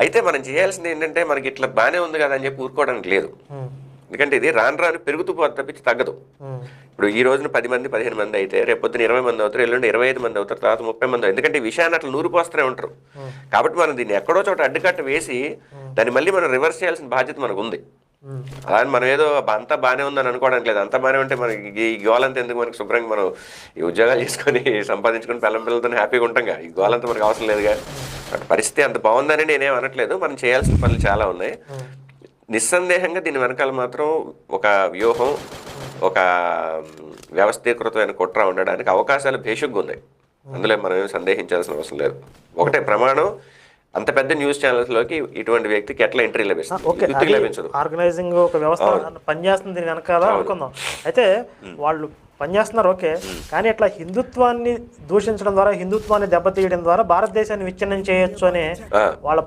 అయితే మనం చేయాల్సింది ఏంటంటే మనకి ఇట్లా బాగానే ఉంది కదా అని చెప్పి ఊరుకోవడానికి లేదు. ఎందుకంటే ఇది రాను రాను పెరుగుతూ పోతే తప్పించి తగ్గదు. ఇప్పుడు ఈ రోజున 10 మంది 15 మంది అయితే రేపు పొద్దున 20 మంది అవుతారు, ఎల్లుండి 25 మంది అవుతారు, తర్వాత 30 మంది అవుతారు. ఎందుకంటే ఈ విషయాన్ని అట్లా నూరిపోస్తూనే ఉంటారు. కాబట్టి మనం దీన్ని ఎక్కడో చోట అడ్డుకట్ట వేసి దాన్ని మళ్ళీ మనం రివర్స్ చేయాల్సిన బాధ్యత మనకు ఉంది. అలా మనం ఏదో అంతా బాగానే ఉందని అనుకోవడానికి లేదు. అంతా బాగానే ఉంటే మనకి ఈ గోలంతా ఎందుకు, మనకి శుభ్రంగా మనం ఈ ఉద్యోగాలు చేసుకొని సంపాదించుకొని పిల్లలతో హ్యాపీగా ఉంటాంగా. ఈ గోలంతా మనకు అవసరం లేదుగా. పరిస్థితి అంత బాగుందని నేనేం అనట్లేదు. మనం చేయాల్సిన పనులు చాలా ఉన్నాయి. నిస్సందేహంగా దీని వెనకాల మాత్రం ఒక వ్యూహం, ఒక వ్యవస్థీకృతమైన కుట్ర ఉండడానికి అవకాశాలు భేషుగ్గా ఉన్నాయి. అందులో మనం ఏం సందేహించాల్సిన అవసరం లేదు. ఒకటే ప్రమాణం, అంత పెద్ద న్యూస్ ఛానల్స్లోకి ఇటువంటి వ్యక్తికి ఎట్లా ఎంట్రీ లభిస్తుంది? లభించదు. ఆర్గనైజింగ్ ఒక వ్యవస్థ పనిచేస్తుంది దీని వెనకాల అనుకుందాం. అయితే వాళ్ళు పనిచేస్తున్నారు, ఓకే. కానీ ఇట్లా హిందుత్వాన్ని దూషించడం ద్వారా, హిందుత్వాన్ని దెబ్బతీయడం ద్వారా భారతదేశాన్ని విచ్ఛిన్నం చేయొచ్చు అనే వాళ్ళ